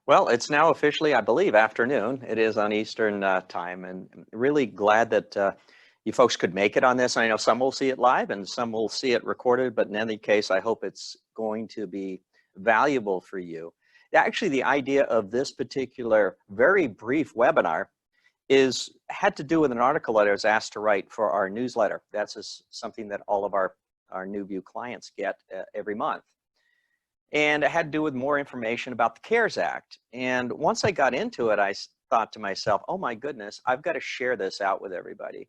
Well, it's now officially, I believe, afternoon. It is on Eastern time, and I'm really glad that you folks could make it on this. I know some will see it live and some will see it recorded, but in any case, I hope it's going to be valuable for you. Actually, the idea of this particular very brief webinar had to do with an article that I was asked to write for our newsletter. That's something that all of our NuView clients get every month. And it had to do with more information about the CARES Act. And once I got into it, I thought to myself, oh my goodness, I've got to share this out with everybody,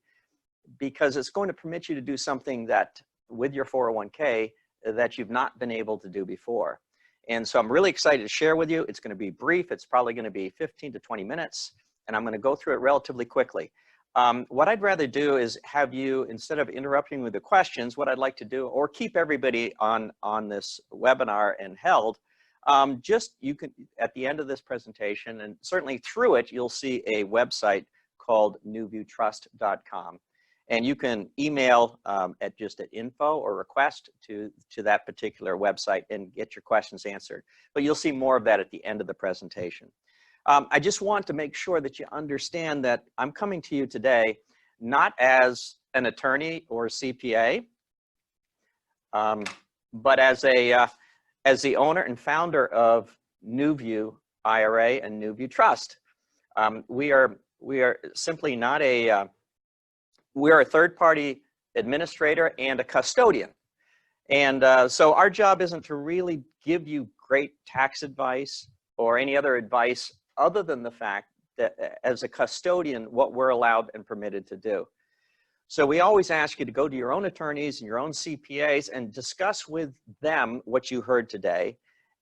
because it's going to permit you to do something that with your 401k that you've not been able to do before. And so I'm really excited to share with you. It's going to be brief. It's probably going to be 15 to 20 minutes, and I'm going to go through it relatively quickly. What I'd rather do is have you, instead of interrupting with the questions, what I'd like to do, or keep everybody on this webinar and held, you can, at the end of this presentation, and certainly through it, you'll see a website called NuViewTrust.com. And you can email at info or request to that particular website and get your questions answered. But you'll see more of that at the end of the presentation. I just want to make sure that you understand that I'm coming to you today not as an attorney or a CPA, but as the owner and founder of NuView IRA and NuView Trust. We are simply not we are a third-party administrator and a custodian. And so our job isn't to really give you great tax advice or any other advice other than the fact that as a custodian, what we're allowed and permitted to do. So we always ask you to go to your own attorneys and your own CPAs and discuss with them what you heard today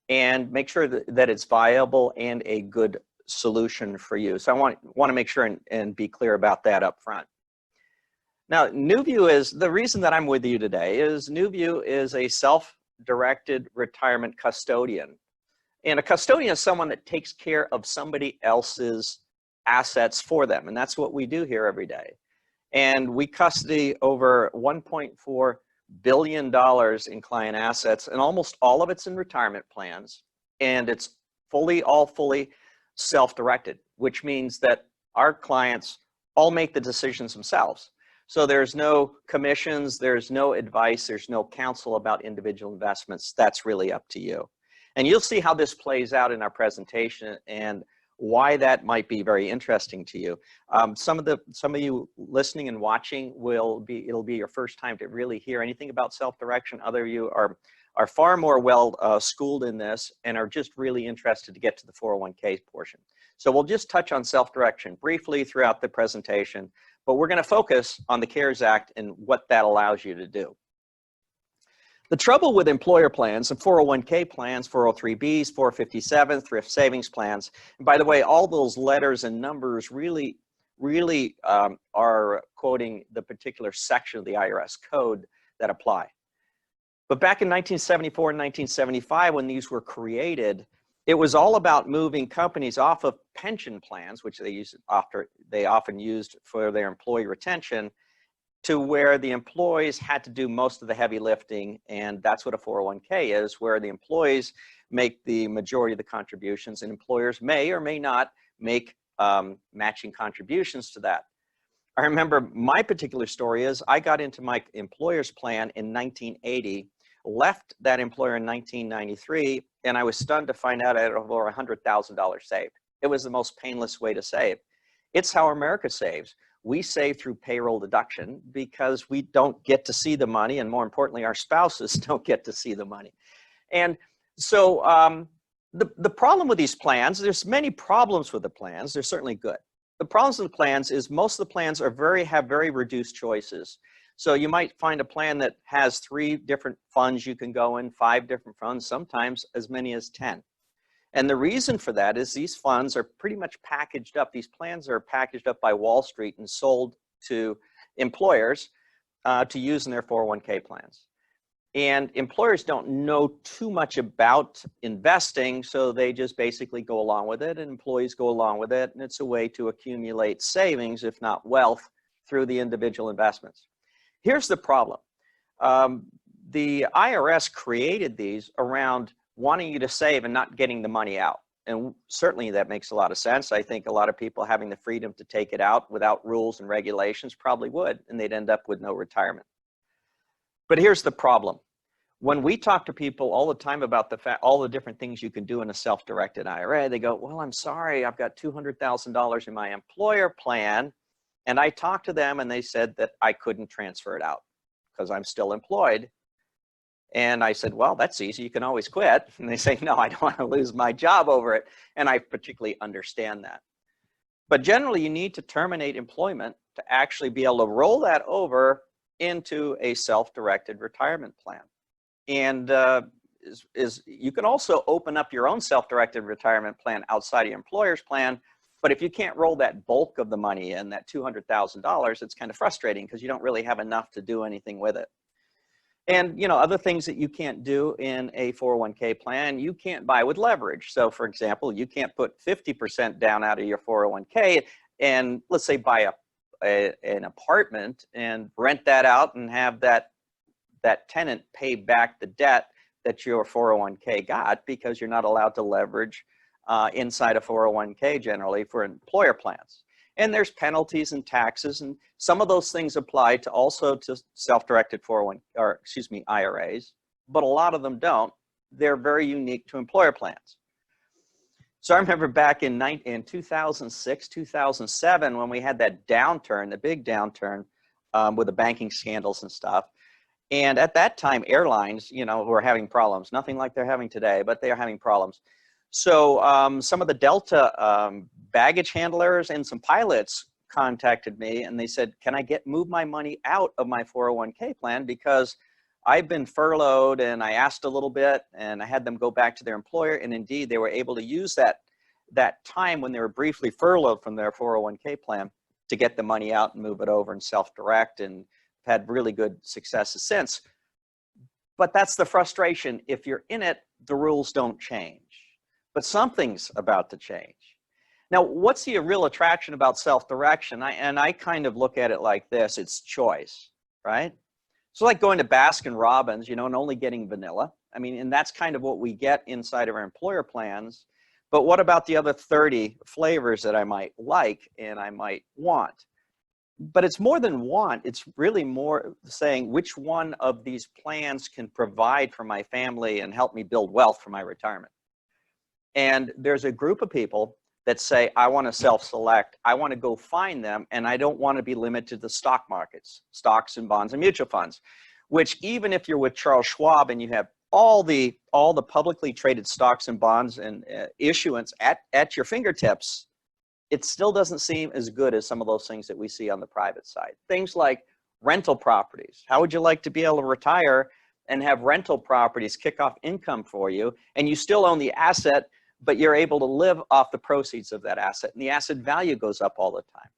and make sure that it's viable and a good solution for you. So I want to make sure and be clear about that up front. Now, NuView is, the reason that I'm with you today is NuView is a self-directed retirement custodian. And a custodian is someone that takes care of somebody else's assets for them. And that's what we do here every day. And we custody over $1.4 billion in client assets, and almost all of it's in retirement plans. And it's all fully self-directed, which means that our clients all make the decisions themselves. So there's no commissions, there's no advice, there's no counsel about individual investments. That's really up to you. And you'll see how this plays out in our presentation and why that might be very interesting to you. Some of you listening and watching it'll be your first time to really hear anything about self-direction. Other of you are far more well schooled in this and are just really interested to get to the 401k portion. So we'll just touch on self-direction briefly throughout the presentation, but we're going to focus on the CARES Act and what that allows you to do. The trouble with employer plans and 401k plans, 403bs, 457, thrift savings plans, and by the way, all those letters and numbers really are quoting the particular section of the IRS code that apply. But back in 1974 and 1975, when these were created, it was all about moving companies off of pension plans, which they often used for their employee retention, to where the employees had to do most of the heavy lifting. And that's what a 401k is, where the employees make the majority of the contributions and employers may or may not make matching contributions to that. I remember my particular story is I got into my employer's plan in 1980, left that employer in 1993, and I was stunned to find out I had over $100,000 saved. It was the most painless way to save. It's how America saves. We save through payroll deduction because we don't get to see the money, and more importantly, our spouses don't get to see the money. And so the problem with these plans, there's many problems with the plans. They're certainly good. The problems with the plans is most of the plans have very reduced choices. So you might find a plan that has 3 different funds you can go in, 5 different funds, sometimes as many as 10. And the reason for that is these funds are pretty much packaged up. These plans are packaged up by Wall Street and sold to employers to use in their 401k plans. And employers don't know too much about investing, so they just basically go along with it, and employees go along with it, and it's a way to accumulate savings, if not wealth, through the individual investments. Here's the problem. The IRS created these around wanting you to save and not getting the money out. and certainly that makes a lot of sense. I think a lot of people having the freedom to take it out without rules and regulations probably would, and they'd end up with no retirement. But here's the problem. When we talk to people all the time about all the different things you can do in a self-directed IRA, they go, well, I'm sorry, I've got $200,000 in my employer plan. And I talked to them and they said that I couldn't transfer it out because I'm still employed. And I said, well, that's easy. You can always quit. And they say, no, I don't want to lose my job over it. And I particularly understand that. But generally, you need to terminate employment to actually be able to roll that over into a self-directed retirement plan. And you can also open up your own self-directed retirement plan outside of your employer's plan. But if you can't roll that bulk of the money in, that $200,000, it's kind of frustrating because you don't really have enough to do anything with it. And, you know, other things that you can't do in a 401k plan, you can't buy with leverage. So, for example, you can't put 50% down out of your 401k and, let's say, buy an apartment and rent that out and have that tenant pay back the debt that your 401k got, because you're not allowed to leverage inside a 401k generally for employer plans. And there's penalties and taxes, and some of those things apply to also to self-directed IRAs, but a lot of them don't. They're very unique to employer plans. So I remember back in 2006, 2007, when we had that downturn, the big downturn with the banking scandals and stuff. And at that time, airlines, you know, were having problems. Nothing like they're having today, but they are having problems. So some of the Delta baggage handlers and some pilots contacted me and they said, can I move my money out of my 401k plan because I've been furloughed, and I asked a little bit and I had them go back to their employer, and indeed they were able to use that time when they were briefly furloughed from their 401k plan to get the money out and move it over and self-direct, and had really good successes since. But that's the frustration. If you're in it, the rules don't change. But something's about to change. Now, what's the real attraction about self-direction? I kind of look at it like this. It's choice, right? So like going to Baskin Robbins, you know, and only getting vanilla. I mean, and that's kind of what we get inside of our employer plans. But what about the other 30 flavors that I might like and I might want? But it's more than want. It's really more saying which one of these plans can provide for my family and help me build wealth for my retirement. And there's a group of people that say, I want to self-select, I want to go find them, and I don't want to be limited to the stock markets, stocks and bonds and mutual funds, which even if you're with Charles Schwab and you have all the publicly traded stocks and bonds and issuance at your fingertips, it still doesn't seem as good as some of those things that we see on the private side. Things like rental properties. How would you like to be able to retire and have rental properties kick off income for you, and you still own the asset, but you're able to live off the proceeds of that asset, and the asset value goes up all the time.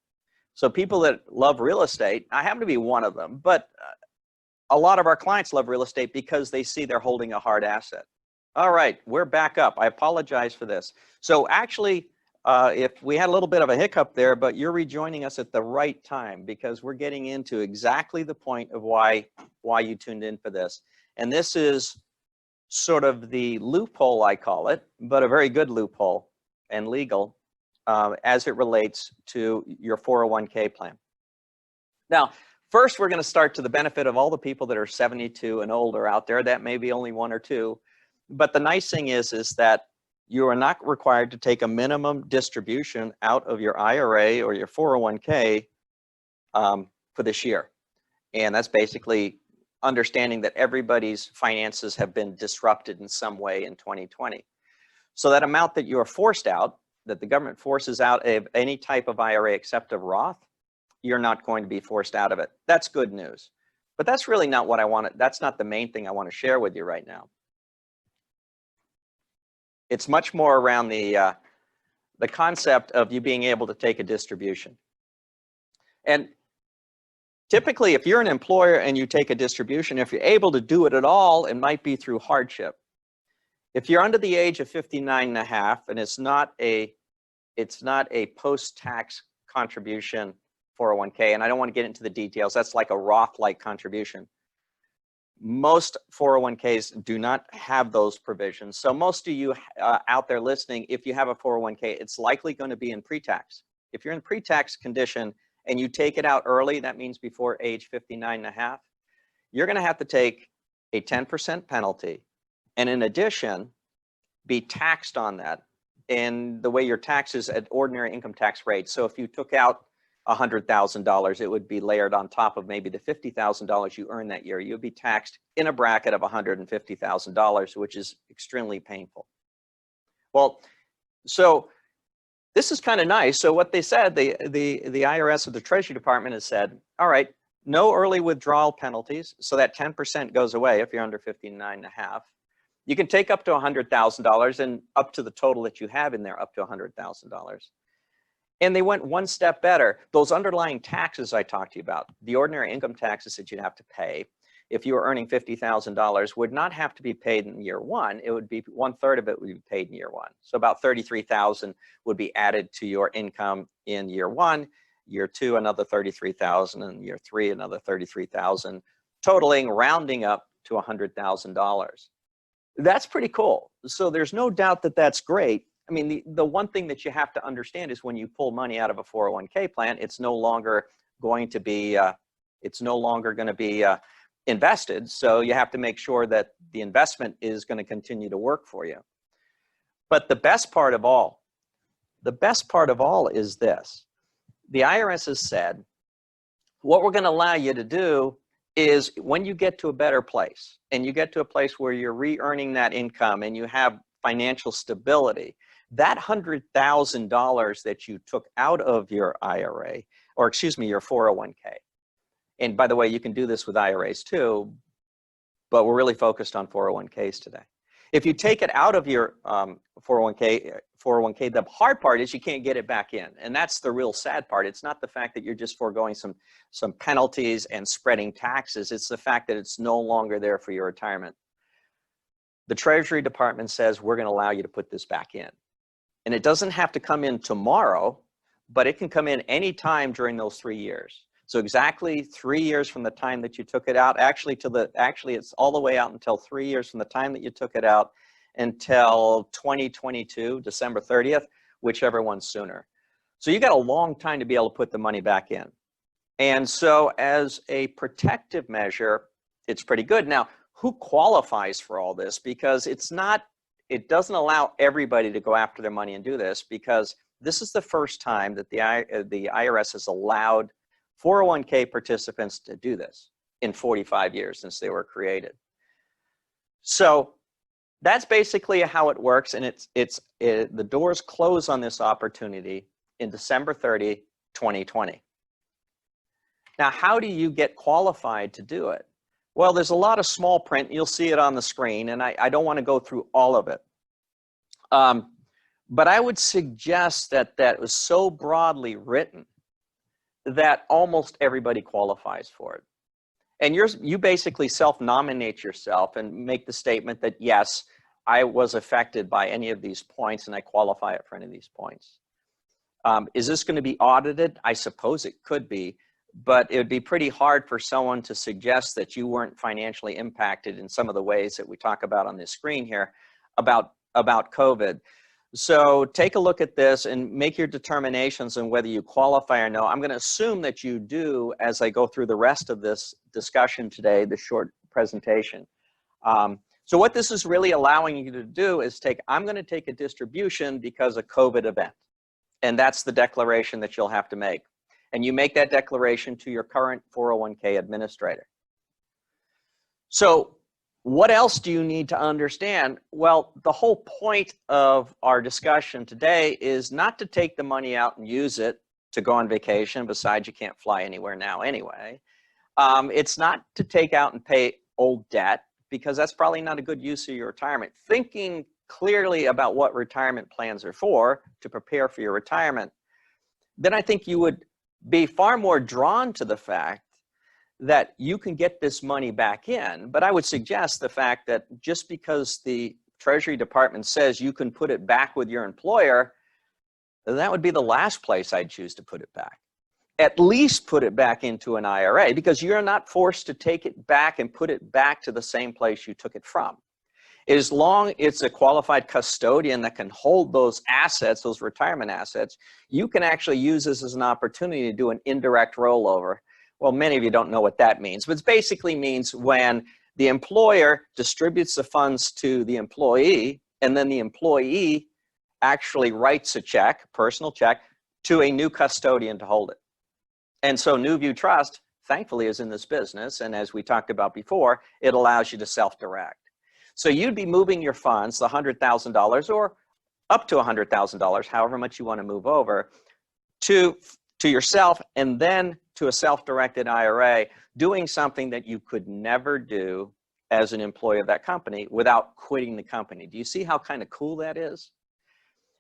So people that love real estate, I happen to be one of them, but a lot of our clients love real estate because they see they're holding a hard asset. All right, we're back up. I apologize for this. So actually, if we had a little bit of a hiccup there, but you're rejoining us at the right time, because we're getting into exactly the point of why you tuned in for this. And this is sort of the loophole, I call it, but a very good loophole and legal as it relates to your 401k plan. Now, first, we're going to start to the benefit of all the people that are 72 and older out there. That may be only one or two. But the nice thing is that you are not required to take a minimum distribution out of your IRA or your 401k for this year. And that's basically understanding that everybody's finances have been disrupted in some way in 2020. So that amount that you are forced out, that the government forces out of any type of IRA except a Roth, you're not going to be forced out of it. That's good news. But that's really not what I want. That's not the main thing I want to share with you right now. It's much more around the concept of you being able to take a distribution. And typically, if you're an employer and you take a distribution, if you're able to do it at all, it might be through hardship. If you're under the age of 59 and a half, and it's not a post-tax contribution 401k, and I don't want to get into the details, that's like a Roth-like contribution. Most 401ks do not have those provisions. So most of you out there listening, if you have a 401k, it's likely going to be in pre-tax. If you're in pre-tax condition and you take it out early, that means before age 59 and a half, you're going to have to take a 10% penalty, and in addition, be taxed on that. And the way your taxes at ordinary income tax rate. So if you took out $100,000, it would be layered on top of maybe the $50,000 you earned that year. You'd be taxed in a bracket of $150,000, which is extremely painful. Well, so this is kind of nice. So what they said, the IRS or the Treasury Department has said, all right, no early withdrawal penalties. So that 10% goes away if you're under 59 and a half. You can take up to $100,000 and up to the total that you have in there, up to $100,000. And they went one step better. Those underlying taxes I talked to you about, the ordinary income taxes that you'd have to pay if you were earning $50,000 would not have to be paid in year one. It would be 1/3 of it would be paid in year one. So about $33,000 would be added to your income in year one, year two, another $33,000, and year three, another $33,000, totaling, rounding up to $100,000. That's pretty cool. So there's no doubt that that's great. I mean, the one thing that you have to understand is when you pull money out of a 401k plan, it's no longer going to be invested. So you have to make sure that the investment is going to continue to work for you. But the best part of all is this. The IRS has said, what we're going to allow you to do is when you get to a better place and you get to a place where you're re-earning that income and you have financial stability, that $100,000 that you took out of your IRA, or excuse me, your 401k. And by the way, you can do this with IRAs too, but we're really focused on 401ks today. If you take it out of your 401k, the hard part is you can't get it back in. And that's the real sad part. It's not the fact that you're just foregoing some penalties and spreading taxes. It's the fact that it's no longer there for your retirement. The Treasury Department says, we're going to allow you to put this back in. And it doesn't have to come in tomorrow, but it can come in any time during those 3 years. So exactly 3 years from the time that you took it out, actually it's all the way out until 3 years from the time that you took it out until 2022, December 30th, whichever one's sooner. So you got a long time to be able to put the money back in. And so as a protective measure, it's pretty good. Now, who qualifies for all this? Because it doesn't allow everybody to go after their money and do this, because this is the first time that the IRS has allowed 401k participants to do this in 45 years since they were created. So that's basically how it works, and the doors close on this opportunity in December 30, 2020. Now, how do you get qualified to do it? Well, there's a lot of small print. You'll see it on the screen, and I don't want to go through all of it. But I would suggest that was so broadly written that almost everybody qualifies for it. And you basically self-nominate yourself and make the statement that, yes, I was affected by any of these points and I qualify it for any of these points. Is this going to be audited? I suppose it could be, but it would be pretty hard for someone to suggest that you weren't financially impacted in some of the ways that we talk about on this screen here about COVID. So take a look at this and make your determinations on whether you qualify or no. I'm going to assume that you do as I go through the rest of this discussion today, this short presentation. So what this is really allowing you to do is I'm going to take a distribution because of COVID event. And that's the declaration that you'll have to make. And you make that declaration to your current 401k administrator. So what else do you need to understand? Well, the whole point of our discussion today is not to take the money out and use it to go on vacation. Besides, you can't fly anywhere now anyway. It's not to take out and pay old debt, because that's probably not a good use of your retirement. Thinking clearly about what retirement plans are for to prepare for your retirement, then I think you would be far more drawn to the fact that you can get this money back in. But I would suggest the fact that just because the Treasury Department says you can put it back with your employer, that would be the last place I'd choose to put it back. at least put it back into an IRA, because you're not forced to take it back and put it back to the same place you took it from. As long as it's a qualified custodian that can hold those assets, those retirement assets, you can actually use this as an opportunity to do an indirect rollover. Well, many of you don't know what that means, but it basically means when the employer distributes the funds to the employee, and then the employee actually writes a check, personal check, to a new custodian to hold it. And so NuView Trust, thankfully, is in this business, and as we talked about before, it allows you to self-direct. So you'd be moving your funds, the $100,000 or up to $100,000, however much you want to move over, to yourself, and then to a self-directed IRA, doing something that you could never do as an employee of that company without quitting the company. Do you see how kind of cool that is?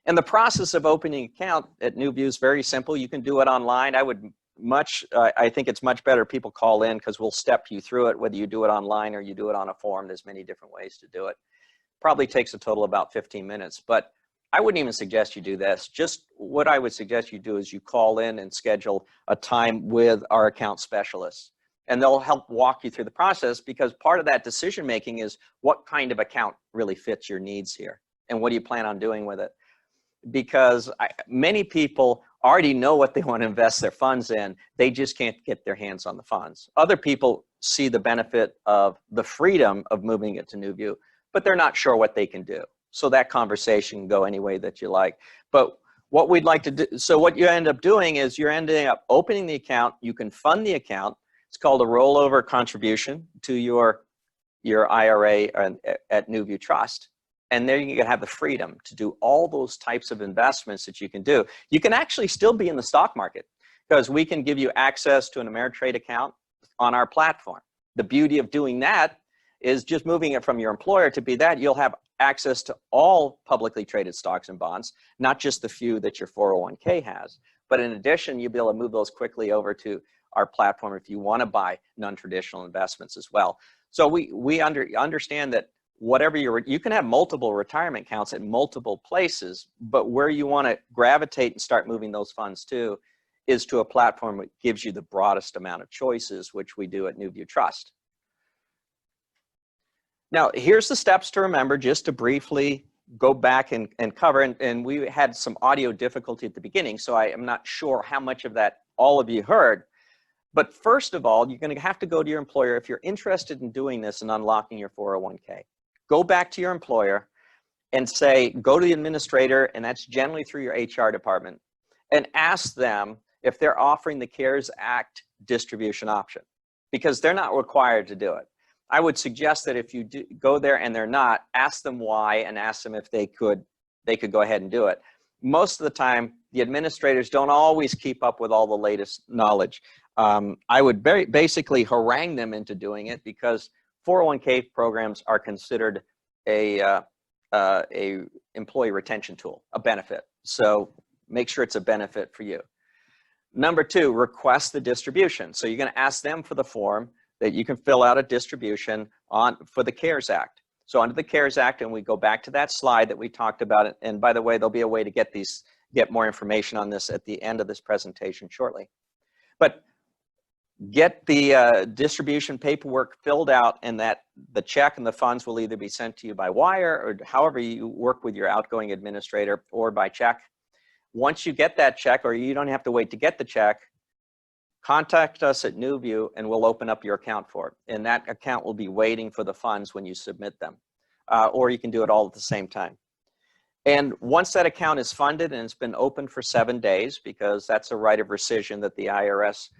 And the process of opening an account at NuView is very simple. You can do it online. I think it's much better people call in, because we'll step you through it, whether you do it online or you do it on a form. There's many different ways to do it. Probably takes a total of about 15 minutes, but I wouldn't even suggest you do this. Just what I would suggest you do is you call in and schedule a time with our account specialists, and they'll help walk you through the process, because part of that decision making is what kind of account really fits your needs here, and what do you plan on doing with it? Because many people already know what they want to invest their funds in. They just can't get their hands on the funds. Other people see the benefit of the freedom of moving it to NuView, but they're not sure what they can do. So that conversation can go any way that you like. But what we'd like to do, so what you end up doing is you're ending up opening the account. You can fund the account. It's called a rollover contribution to your IRA at NuView Trust. And there you can have the freedom to do all those types of investments that you can do. You can actually still be in the stock market, because we can give you access to an Ameritrade account on our platform. The beauty of doing that is just moving it from your employer to be that. You'll have access to all publicly traded stocks and bonds, not just the few that your 401k has. But in addition, you'll be able to move those quickly over to our platform if you want to buy non-traditional investments as well. So we understand that whatever you can have multiple retirement accounts at multiple places, but where you want to gravitate and start moving those funds to is to a platform that gives you the broadest amount of choices, which we do at NuView Trust. Now, here's the steps to remember, just to briefly go back and cover, and we had some audio difficulty at the beginning, so I am not sure how much of that all of you heard. But first of all, you're going to have to go to your employer if you're interested in doing this and unlocking your 401k. Go back to your employer and say, go to the administrator, and that's generally through your HR department, and ask them if they're offering the CARES Act distribution option, because they're not required to do it. I would suggest that if you go there and they're not, ask them why, and ask them if they could go ahead and do it. Most of the time, the administrators don't always keep up with all the latest knowledge. I would basically harangue them into doing it, because 401k programs are considered a employee retention tool, a benefit. So make sure it's a benefit for you. Number two, request the distribution. So you're going to ask them for the form that you can fill out a distribution for the CARES Act. So under the CARES Act, and we go back to that slide that we talked about, and by the way, there'll be a way to get more information on this at the end of this presentation shortly. But get the distribution paperwork filled out, and that the check and the funds will either be sent to you by wire, or however you work with your outgoing administrator, or by check. Once you get that check, or you don't have to wait to get the check, contact us at NuView and we'll open up your account for it. And that account will be waiting for the funds when you submit them. Or you can do it all at the same time. And once that account is funded and it's been open for 7 days, because that's a right of rescission that the IRS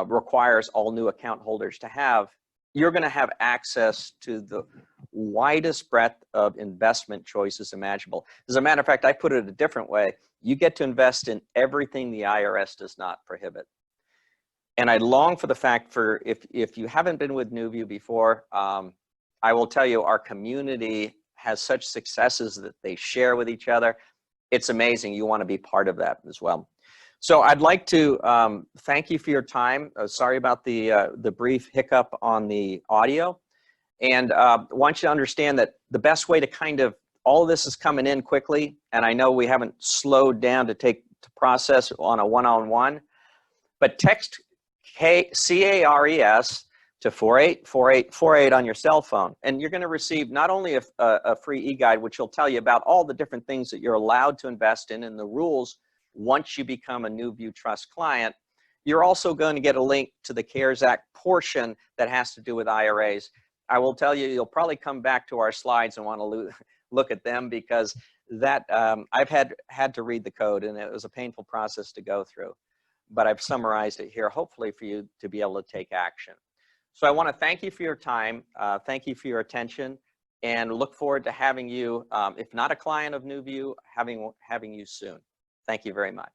requires all new account holders to have, you're going to have access to the widest breadth of investment choices imaginable. As a matter of fact, I put it a different way. You get to invest in everything the IRS does not prohibit. And I long for the fact, for if you haven't been with NuView before, I will tell you, our community has such successes that they share with each other. It's amazing. You want to be part of that as well. So I'd like to thank you for your time. Sorry about the brief hiccup on the audio. And I want you to understand that the best way to all of this is coming in quickly, and I know we haven't slowed down to process on a one-on-one, But text CARES to 484848 on your cell phone, and you're going to receive not only a free e-guide, which will tell you about all the different things that you're allowed to invest in and the rules once you become a NuView Trust client. You're also going to get a link to the CARES Act portion that has to do with IRAs. I will tell you, you'll probably come back to our slides and want to look at them, because that I've had to read the code, and it was a painful process to go through. But I've summarized it here, hopefully for you to be able to take action. So I want to thank you for your time, thank you for your attention, and look forward to having you, if not a client of NuView, having you soon. Thank you very much.